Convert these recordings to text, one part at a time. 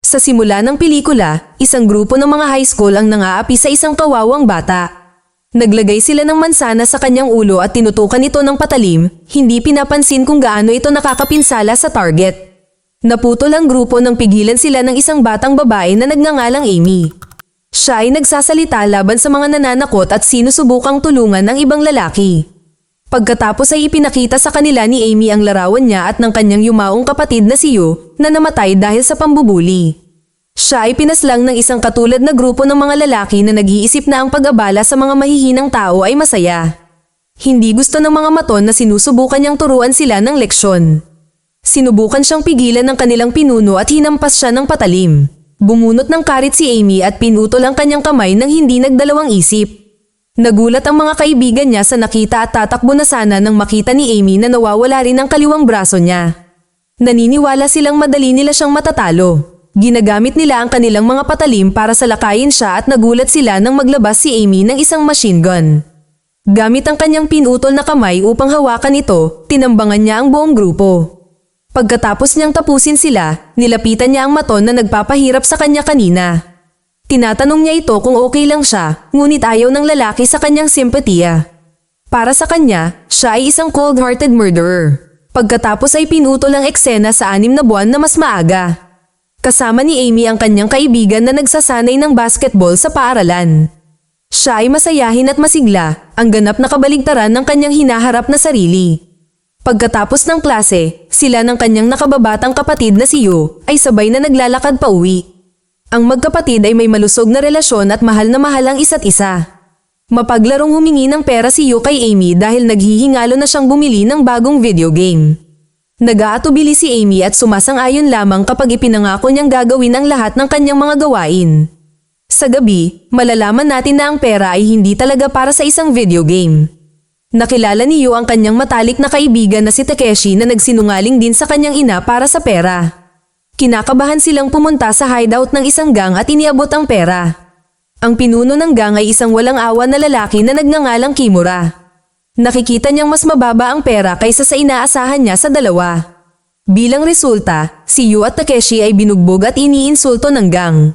Sa simula ng pelikula, isang grupo ng mga high school ang nangaapi sa isang kawawang bata. Naglagay sila ng mansana sa kanyang ulo at tinutukan ito ng patalim, hindi pinapansin kung gaano ito nakakapinsala sa target. Naputol ang grupo nang pigilan sila ng isang batang babae na nagngangalang Amy. Siya ay nagsasalita laban sa mga nananakot at sinusubukang tulungan ng ibang lalaki. Pagkatapos ay ipinakita sa kanila ni Amy ang larawan niya at ng kanyang yumaong kapatid na si Yu na namatay dahil sa pambubuli. Siya ay pinaslang ng isang katulad na grupo ng mga lalaki na nag-iisip na ang pag-abala sa mga mahihinang tao ay masaya. Hindi gusto ng mga maton na sinusubukan niyang turuan sila ng leksyon. Sinubukan siyang pigilan ng kanilang pinuno at hinampas siya ng patalim. Bumunot ng karit si Amy at pinutol ang kanyang kamay nang hindi nagdalawang isip. Nagulat ang mga kaibigan niya sa nakita at tatakbo na sana nang makita ni Amy na nawawala rin ang kaliwang braso niya. Naniniwala silang madali nila siyang matatalo. Ginagamit nila ang kanilang mga patalim para salakayin siya at nagulat sila nang maglabas si Amy ng isang machine gun. Gamit ang kanyang pinutol na kamay upang hawakan ito, tinambangan niya ang buong grupo. Pagkatapos niyang tapusin sila, nilapitan niya ang maton na nagpapahirap sa kanya kanina. Tinatanong niya ito kung okay lang siya, ngunit ayaw ng lalaki sa kanyang simpatiya. Para sa kanya, siya ay isang cold-hearted murderer. Pagkatapos ay pinutol ang eksena sa 6 na buwan na mas maaga. Kasama ni Amy ang kanyang kaibigan na nagsasanay ng basketball sa paaralan. Siya ay masayahin at masigla, ang ganap na kabaligtaran ng kanyang hinaharap na sarili. Pagkatapos ng klase, sila ng kanyang nakababatang kapatid na si Yu ay sabay na naglalakad pa uwi. Ang magkapatid ay may malusog na relasyon at mahal ang isa't isa. Mapaglarong humingi ng pera si Yu kay Amy dahil naghihingalo na siyang bumili ng bagong video game. Nag-aatubili si Amy at sumasang-ayon lamang kapag ipinangako niyang gagawin ang lahat ng kanyang mga gawain. Sa gabi, malalaman natin na ang pera ay hindi talaga para sa isang video game. Nakilala ni Yu ang kanyang matalik na kaibigan na si Takeshi na nagsinungaling din sa kanyang ina para sa pera. Kinakabahan silang pumunta sa hideout ng isang gang at iniabot ang pera. Ang pinuno ng gang ay isang walang awa na lalaki na nagngangalang Kimura. Nakikita niyang mas mababa ang pera kaysa sa inaasahan niya sa dalawa. Bilang resulta, si Yu at Takeshi ay binugbog at iniinsulto ng gang.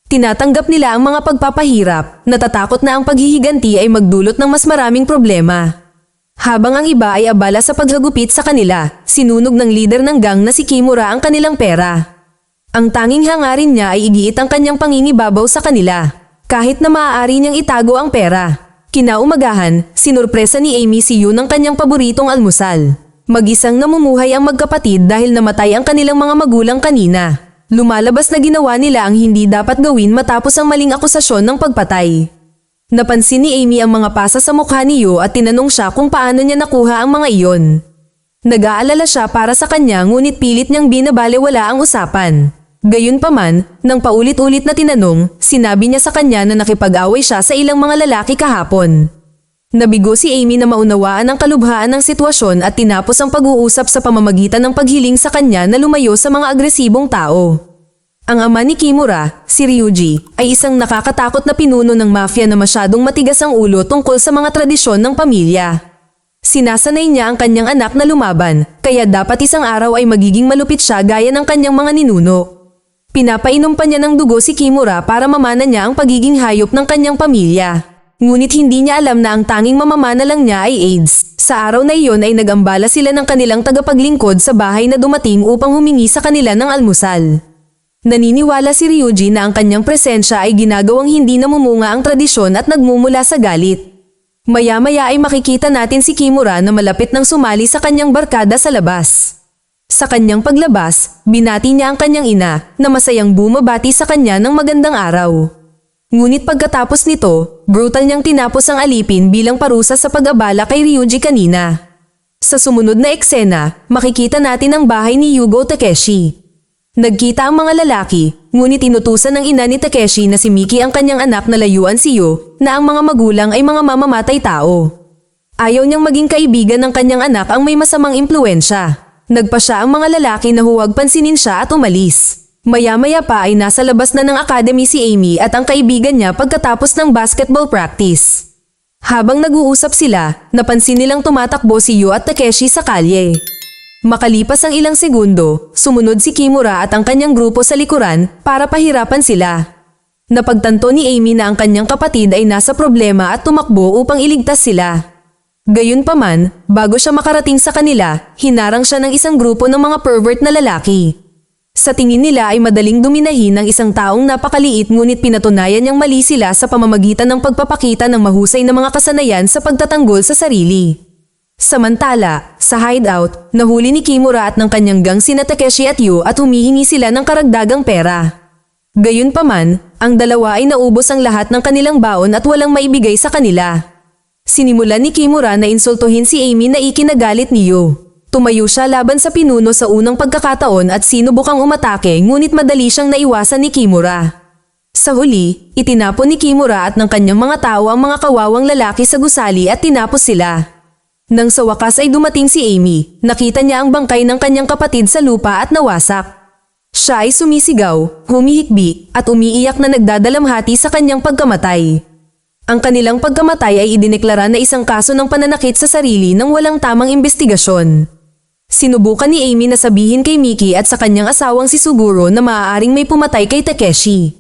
Tinatanggap nila ang mga pagpapahirap, natatakot na ang paghihiganti ay magdulot ng mas maraming problema. Habang ang iba ay abala sa paghagupit sa kanila, sinunog ng leader ng gang na si Kimura ang kanilang pera. Ang tanging hangarin niya ay igiit ang kanyang pangingibabaw sa kanila, kahit na maaari niyang itago ang pera. Kinaumagahan, sinurpresa ni Amy si Yu ng kanyang paboritong almusal. Mag-isang namumuhay ang magkapatid dahil namatay ang kanilang mga magulang kanina. Lumalabas na ginawa nila ang hindi dapat gawin matapos ang maling akusasyon ng pagpatay. Napansin ni Amy ang mga pasa sa mukha ni Yu at tinanong siya kung paano niya nakuha ang mga iyon. Nag-aalala siya para sa kanya ngunit pilit niyang binabalewala ang usapan. Gayunpaman, nang paulit-ulit na tinanong, sinabi niya sa kanya na nakipag-away siya sa ilang mga lalaki kahapon. Nabigo si Amy na maunawaan ang kalubhaan ng sitwasyon at tinapos ang pag-uusap sa pamamagitan ng paghiling sa kanya na lumayo sa mga agresibong tao. Ang ama ni Kimura, si Ryuji, ay isang nakakatakot na pinuno ng mafia na masyadong matigas ang ulo tungkol sa mga tradisyon ng pamilya. Sinasanay niya ang kanyang anak na lumaban, kaya dapat isang araw ay magiging malupit siya gaya ng kanyang mga ninuno. Pinapainom pa niya ng dugo si Kimura para mamana niya ang pagiging hayop ng kanyang pamilya. Ngunit hindi niya alam na ang tanging mamamana lang niya ay AIDS. Sa araw na iyon ay nagambala sila ng kanilang tagapaglingkod sa bahay na dumating upang humingi sa kanila ng almusal. Naniniwala si Ryuji na ang kanyang presensya ay ginagawang hindi namumunga ang tradisyon at nagmumula sa galit. Maya-maya ay makikita natin si Kimura na malapit nang sumali sa kanyang barkada sa labas. Sa kanyang paglabas, binati niya ang kanyang ina na masayang bumabati sa kanya ng magandang araw. Ngunit pagkatapos nito, brutal niyang tinapos ang alipin bilang parusa sa pag-abala kay Ryuji kanina. Sa sumunod na eksena, makikita natin ang bahay ni Yugo Takeshi. Nagkita ang mga lalaki, ngunit inutusan ng ina ni Takeshi na si Miki ang kanyang anak na layuan si Yu na ang mga magulang ay mga mamamatay tao. Ayaw niyang maging kaibigan ng kanyang anak ang may masamang impluensya. Nagpa siya ang mga lalaki na huwag pansinin siya at umalis. Maya-maya pa ay nasa labas na ng academy si Amy at ang kaibigan niya pagkatapos ng basketball practice. Habang nag-uusap sila, napansin nilang tumatakbo si Yu at Takeshi sa kalye. Makalipas ang ilang segundo, sumunod si Kimura at ang kanyang grupo sa likuran para pahirapan sila. Napagtanto ni Amy na ang kanyang kapatid ay nasa problema at tumakbo upang iligtas sila. Gayunpaman, bago siya makarating sa kanila, hinarang siya ng isang grupo ng mga pervert na lalaki. Sa tingin nila ay madaling duminahin ng isang taong napakaliit ngunit pinatunayan niyang mali sila sa pamamagitan ng pagpapakita ng mahusay na mga kasanayan sa pagtatanggol sa sarili. Samantala, sa hideout, nahuli ni Kimura at ng kanyang gang sina Takeshi at Yu at humihingi sila ng karagdagang pera. Gayunpaman, ang dalawa ay naubos ang lahat ng kanilang baon at walang maibigay sa kanila. Sinimulan ni Kimura na insultuhin si Amy na ikinagalit ni Yu. Tumayo siya laban sa pinuno sa unang pagkakataon at sinubukang umatake ngunit madali siyang naiwasan ni Kimura. Sa huli, itinapon ni Kimura at ng kanyang mga tao ang mga kawawang lalaki sa gusali at tinapos sila. Nang sa wakas ay dumating si Amy, nakita niya ang bangkay ng kanyang kapatid sa lupa at nawasak. Siya ay sumisigaw, humihikbi, at umiiyak na nagdadalamhati sa kanyang pagkamatay. Ang kanilang pagkamatay ay idineklara na isang kaso ng pananakit sa sarili nang walang tamang investigasyon. Sinubukan ni Amy na sabihin kay Miki at sa kanyang asawang si Suguro na maaaring may pumatay kay Takeshi.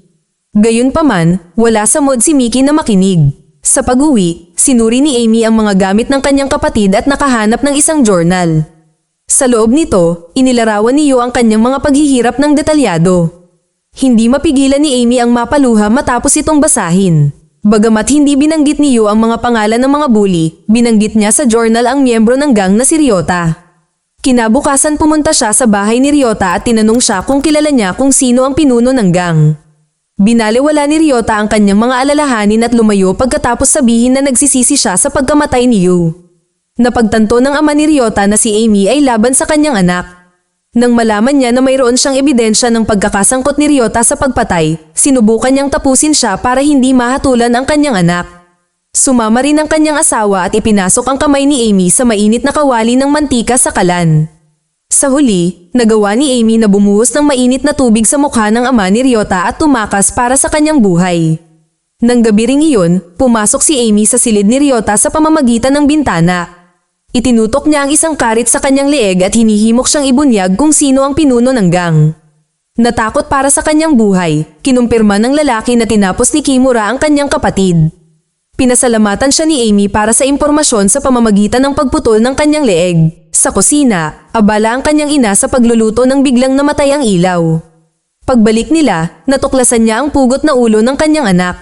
Gayunpaman, wala sa mood si Miki na makinig. Sa pag-uwi, sinuri ni Amy ang mga gamit ng kanyang kapatid at nakahanap ng isang journal. Sa loob nito, inilarawan ni Yu ang kanyang mga paghihirap ng detalyado. Hindi mapigilan ni Amy ang mapaluha matapos itong basahin. Bagamat hindi binanggit ni Yu ang mga pangalan ng mga bully, binanggit niya sa journal ang miyembro ng gang na si Ryota. Kinabukasan pumunta siya sa bahay ni Ryota at tinanong siya kung kilala niya kung sino ang pinuno ng gang. Binaliwala ni Ryota ang kanyang mga alalahanin at lumayo pagkatapos sabihin na nagsisisi siya sa pagkamatay ni Yu. Napagtanto ng ama ni Ryota na si Amy ay laban sa kanyang anak. Nang malaman niya na mayroon siyang ebidensya ng pagkakasangkot ni Ryota sa pagpatay, sinubukan niyang tapusin siya para hindi mahatulan ang kanyang anak. Sumama rin ang kanyang asawa at ipinasok ang kamay ni Amy sa mainit na kawali ng mantika sa kalan. Sa huli, nagawa ni Amy na bumuhos ng mainit na tubig sa mukha ng ama ni Ryota at tumakas para sa kanyang buhay. Nang gabi ring iyon, pumasok si Amy sa silid ni Ryota sa pamamagitan ng bintana. Itinutok niya ang isang karit sa kanyang leeg at hinihimok siyang ibunyag kung sino ang pinuno ng gang. Natakot para sa kanyang buhay, kinumpirma ng lalaki na tinapos ni Kimura ang kanyang kapatid. Pinasalamatan siya ni Amy para sa impormasyon sa pamamagitan ng pagputol ng kanyang leeg. Sa kusina, abala ang kanyang ina sa pagluluto nang biglang namatay ang ilaw. Pagbalik nila, natuklasan niya ang pugot na ulo ng kanyang anak.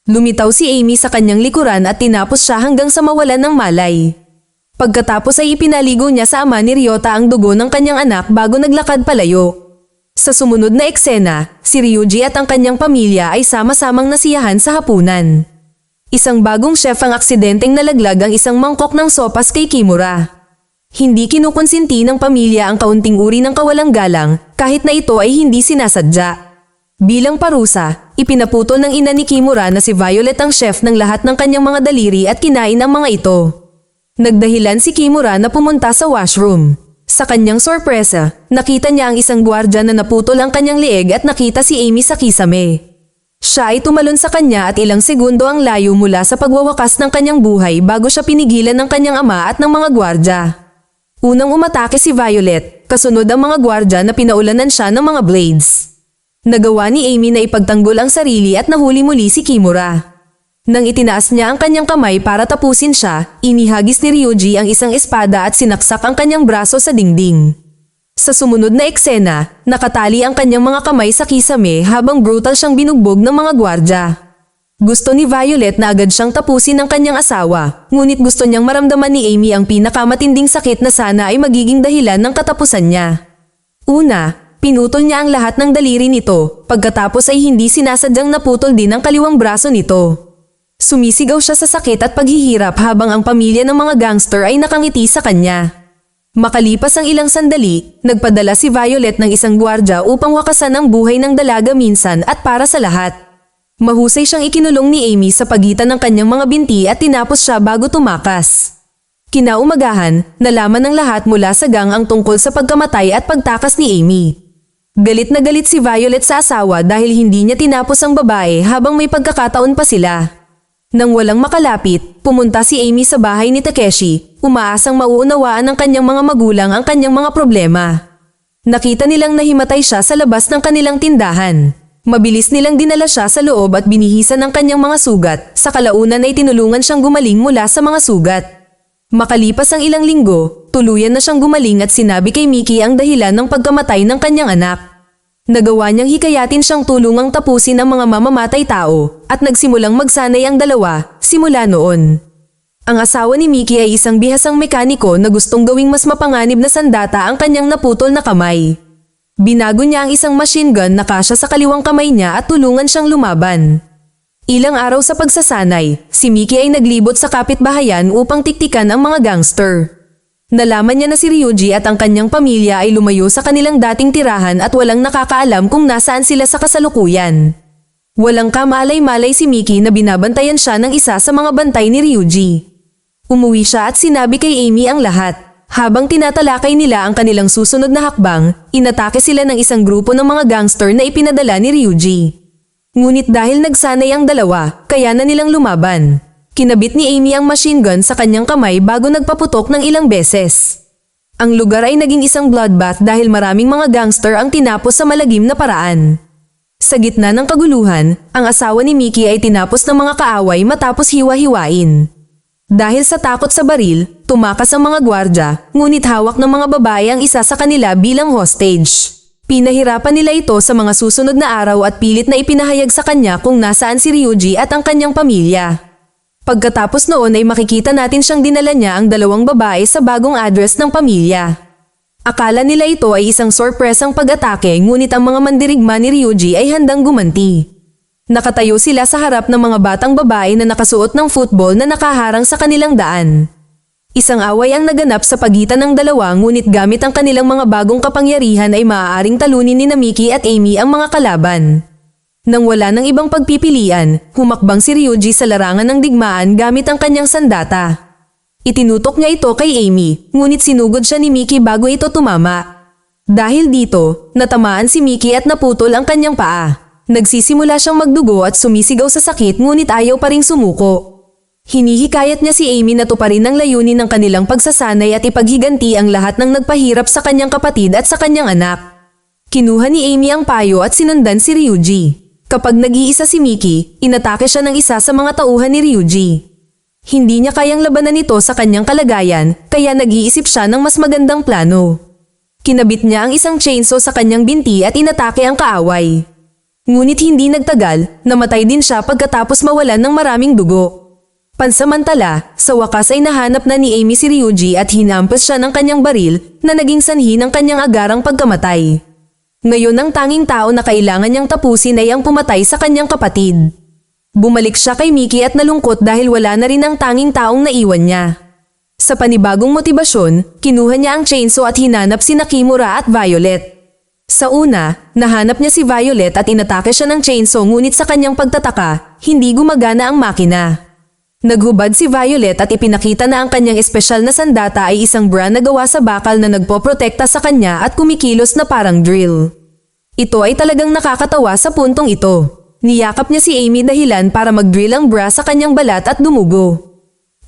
Lumitaw si Amy sa kanyang likuran at tinapos siya hanggang sa mawalan ng malay. Pagkatapos ay ipinaligo niya sa ama ni Ryota ang dugo ng kanyang anak bago naglakad palayo. Sa sumunod na eksena, si Ryuji at ang kanyang pamilya ay sama-samang nasiyahan sa hapunan. Isang bagong chef ang aksidenteng nalaglag ang isang mangkok ng sopas kay Kimura. Hindi kinukonsinti ng pamilya ang kaunting uri ng kawalang galang kahit na ito ay hindi sinasadya. Bilang parusa, ipinaputol ng ina ni Kimura na si Violet ang chef ng lahat ng kanyang mga daliri at kinain ang mga ito. Nagdahilan si Kimura na pumunta sa washroom. Sa kanyang sorpresa, nakita niya ang isang gwardiya na naputol ang kanyang leeg at nakita si Amy sa kisame. Siya ay tumalon sa kanya at ilang segundo ang layo mula sa pagwawakas ng kanyang buhay bago siya pinigilan ng kanyang ama at ng mga gwardya. Unang umatake si Violet, kasunod ang mga gwardya na pinaulanan siya ng mga blades. Nagawa ni Amy na ipagtanggol ang sarili at nahuli muli si Kimura. Nang itinaas niya ang kanyang kamay para tapusin siya, inihagis ni Ryuji ang isang espada at sinaksak ang kanyang braso sa dingding. Sa sumunod na eksena, nakatali ang kanyang mga kamay sa kisame habang brutal siyang binugbog ng mga gwardya. Gusto ni Violet na agad siyang tapusin ng kanyang asawa, ngunit gusto niyang maramdaman ni Amy ang pinakamatinding sakit na sana ay magiging dahilan ng katapusan niya. Una, pinutol niya ang lahat ng daliri nito, pagkatapos ay hindi sinasadyang naputol din ang kaliwang braso nito. Sumisigaw siya sa sakit at paghihirap habang ang pamilya ng mga gangster ay nakangiti sa kanya. Makalipas ang ilang sandali, nagpadala si Violet ng isang gwardya upang wakasan ang buhay ng dalaga minsan at para sa lahat. Mahusay siyang ikinulong ni Amy sa pagitan ng kanyang mga binti at tinapos siya bago tumakas. Kinaumagahan, nalaman ng lahat mula sa gang ang tungkol sa pagkamatay at pagtakas ni Amy. Galit na galit si Violet sa asawa dahil hindi niya tinapos ang babae habang may pagkakataon pa sila. Nang walang makalapit, pumunta si Amy sa bahay ni Takeshi, umaasang mauunawaan ng kanyang mga magulang ang kanyang mga problema. Nakita nilang nahimatay siya sa labas ng kanilang tindahan. Mabilis nilang dinala siya sa loob at binihisan ng kanyang mga sugat, sa kalaunan ay tinulungan siyang gumaling mula sa mga sugat. Makalipas ang ilang linggo, tuluyan na siyang gumaling at sinabi kay Mickey ang dahilan ng pagkamatay ng kanyang anak. Nagawa niyang hikayatin siyang tulungang tapusin ang mga mamamatay tao at nagsimulang magsanay ang dalawa simula noon. Ang asawa ni Mickey ay isang bihasang mekaniko na gustong gawing mas mapanganib na sandata ang kanyang naputol na kamay. Binago niya ang isang machine gun na kasya sa kaliwang kamay niya at tulungan siyang lumaban. Ilang araw sa pagsasanay, si Mickey ay naglibot sa kapitbahayan upang tiktikan ang mga gangster. Nalaman niya na si Ryuji at ang kanyang pamilya ay lumayo sa kanilang dating tirahan at walang nakakaalam kung nasaan sila sa kasalukuyan. Walang kamalay-malay si Mickey na binabantayan siya ng isa sa mga bantay ni Ryuji. Umuwi siya at sinabi kay Amy ang lahat. Habang tinatalakay nila ang kanilang susunod na hakbang, inatake sila ng isang grupo ng mga gangster na ipinadala ni Ryuji. Ngunit dahil nagsanay ang dalawa, kaya na nilang lumaban. Kinabit ni Amy ang machine gun sa kanyang kamay bago nagpaputok ng ilang beses. Ang lugar ay naging isang bloodbath dahil maraming mga gangster ang tinapos sa malagim na paraan. Sa gitna ng kaguluhan, ang asawa ni Mickey ay tinapos ng mga kaaway matapos hiwa-hiwain. Dahil sa takot sa baril, tumakas ang mga gwardya, ngunit hawak ng mga babae ang isa sa kanila bilang hostage. Pinahirapan nila ito sa mga susunod na araw at pilit na ipinahayag sa kanya kung nasaan si Ryuji at ang kanyang pamilya. Pagkatapos noon ay makikita natin siyang dinala niya ang dalawang babae sa bagong address ng pamilya. Akala nila ito ay isang sorpresang pag-atake ngunit ang mga mandirigma ni Ryuji ay handang gumanti. Nakatayo sila sa harap ng mga batang babae na nakasuot ng football na nakaharang sa kanilang daan. Isang away ang naganap sa pagitan ng dalawa ngunit gamit ang kanilang mga bagong kapangyarihan ay maaaring talunin ni Mickey at Amy ang mga kalaban. Nang wala ng ibang pagpipilian, humakbang si Ryuji sa larangan ng digmaan gamit ang kanyang sandata. Itinutok niya ito kay Amy, ngunit sinugod siya ni Mickey bago ito tumama. Dahil dito, natamaan si Mickey at naputol ang kanyang paa. Nagsisimula siyang magdugo at sumisigaw sa sakit ngunit ayaw pa ring sumuko. Hinihikayat niya si Amy na tuparin ang layunin ng kanilang pagsasanay at ipaghiganti ang lahat ng nagpahirap sa kanyang kapatid at sa kanyang anak. Kinuha ni Amy ang payo at sinundan si Ryuji. Kapag nag-iisa si Mickey, inatake siya ng isa sa mga tauhan ni Ryuji. Hindi niya kayang labanan ito sa kanyang kalagayan, kaya nag-iisip siya ng mas magandang plano. Kinabit niya ang isang chainsaw sa kanyang binti at inatake ang kaaway. Ngunit hindi nagtagal, namatay din siya pagkatapos mawalan ng maraming dugo. Pansamantala, sa wakas ay nahanap na ni Amy si Ryuji at hinampas siya ng kanyang baril na naging sanhi ng kanyang agarang pagkamatay. Ngayon ang tanging tao na kailangan niyang tapusin ay ang pumatay sa kanyang kapatid. Bumalik siya kay Mickey at nalungkot dahil wala na rin ang tanging taong naiwan niya. Sa panibagong motibasyon, kinuha niya ang chainsaw at hinanap si Kimura at Violet. Sa una, nahanap niya si Violet at inatake siya ng chainsaw ngunit sa kanyang pagtataka, hindi gumagana ang makina. Naghubad si Violet at ipinakita na ang kanyang espesyal na sandata ay isang bra na gawa sa bakal na nagpoprotekta sa kanya at kumikilos na parang drill. Ito ay talagang nakakatawa sa puntong ito. Niyakap niya si Amy dahilan para mag-drill ang bra sa kanyang balat at dumugo.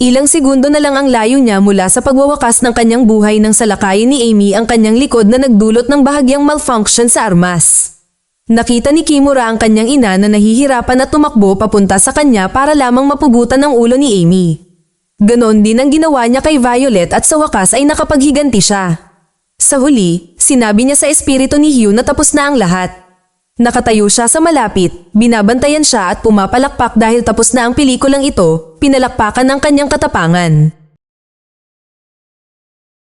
Ilang segundo na lang ang layo niya mula sa pagwawakas ng kanyang buhay nang salakayin ni Amy ang kanyang likod na nagdulot ng bahagyang malfunction sa armas. Nakita ni Kimura ang kanyang ina na nahihirapan at tumakbo papunta sa kanya para lamang mapugutan ang ulo ni Amy. Ganon din ang ginawa niya kay Violet at sa wakas ay nakapaghiganti siya. Sa huli, sinabi niya sa espiritu ni Hugh na tapos na ang lahat. Nakatayo siya sa malapit, binabantayan siya at pumapalakpak dahil tapos na ang pelikulang ito, pinalakpakan ng kanyang katapangan.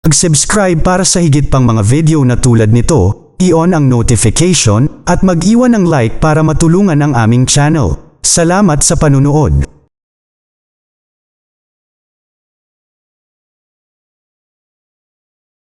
Mag-subscribe para sa higit pang mga video na tulad nito, i-on ang notification at mag-iwan ng like para matulungan ang aming channel. Salamat sa panunood.